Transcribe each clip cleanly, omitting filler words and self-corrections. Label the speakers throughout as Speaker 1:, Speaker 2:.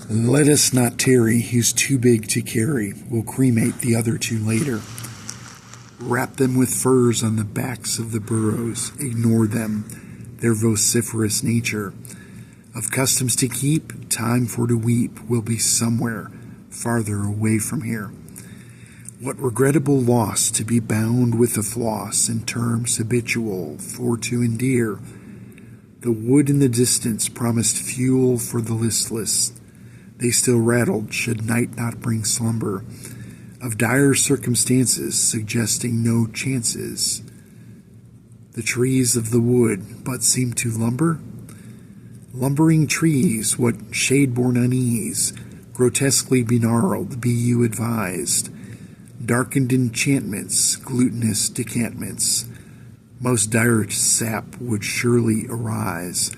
Speaker 1: Let us not tarry, he's too big to carry. We'll cremate the other two later. Wrap them with furs on the backs of the burros. Ignore them, their vociferous nature. Of customs to keep, time for to weep. We'll be somewhere farther away from here. What regrettable loss to be bound with a floss in terms habitual for to endear. The wood in the distance promised fuel for the listless. They still rattled should night not bring slumber. Of dire circumstances suggesting no chances. The trees of the wood but seem to lumber. Lumbering trees, what shade-born unease, grotesquely begnarled, be you advised. Darkened enchantments, glutinous decantments, most dire sap would surely arise.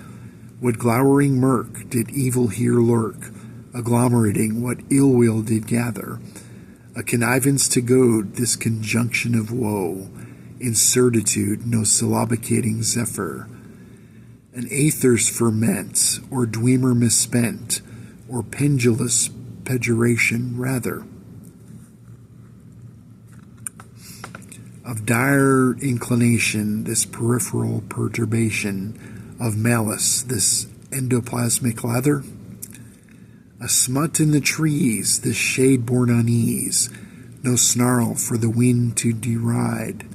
Speaker 1: What glowering murk did evil here lurk, agglomerating what ill will did gather, a connivance to goad this conjunction of woe, in certitude no syllabicating zephyr, an aether's ferment, or dweamer misspent, or pendulous pejoration rather. Of dire inclination, this peripheral perturbation, of malice, this endoplasmic lather, a smut in the trees, this shade-born unease, no snarl for the wind to deride.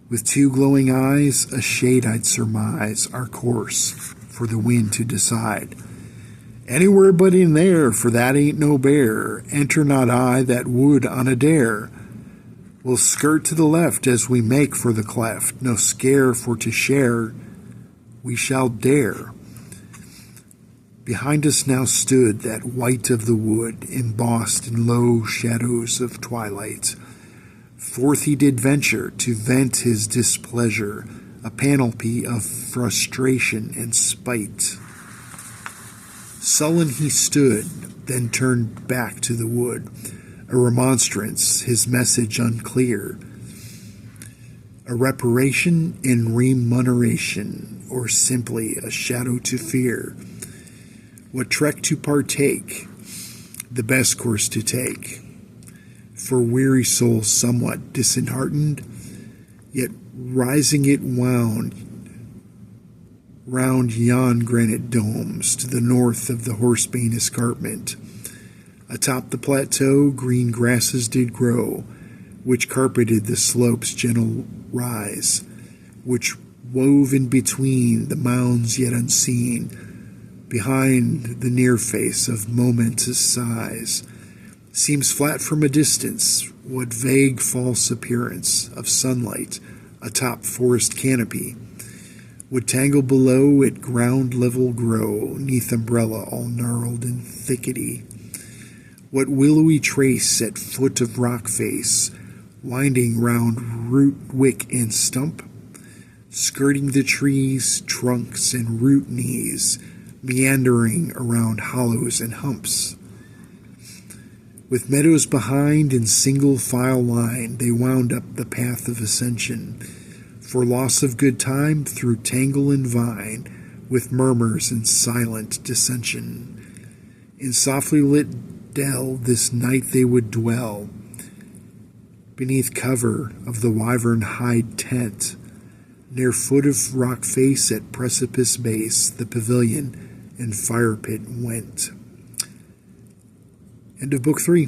Speaker 1: With two glowing eyes, a shade I'd surmise, our course for the wind to decide. Anywhere but in there, for that ain't no bear, enter not I that would on a dare. We'll skirt to the left as we make for the cleft, no scare for to share, we shall dare. Behind us now stood that white of the wood, embossed in low shadows of twilight. Forth he did venture to vent his displeasure, a panoply of frustration and spite. Sullen he stood, then turned back to the wood, a remonstrance, his message unclear. A reparation in remuneration, or simply a shadow to fear. What trek to partake, the best course to take. For weary souls somewhat disheartened, yet rising it wound round yon granite domes to the north of the Horsebane escarpment. Atop the plateau green grasses did grow, which carpeted the slope's gentle rise, which wove in between the mounds yet unseen, behind the near face of momentous size. Seems flat from a distance, what vague false appearance of sunlight atop forest canopy would tangle below at ground level grow, neath umbrella all gnarled and thickety. What willowy trace at foot of rock face, winding round root, wick, and stump, skirting the trees, trunks, and root knees, meandering around hollows and humps. With meadows behind in single file line, they wound up the path of ascension, for loss of good time through tangle and vine, with murmurs and silent dissension. In softly lit dell this night they would dwell, beneath cover of the wyvern hide tent, near foot of rock face at precipice base, the pavilion and fire pit went. End of Book 3.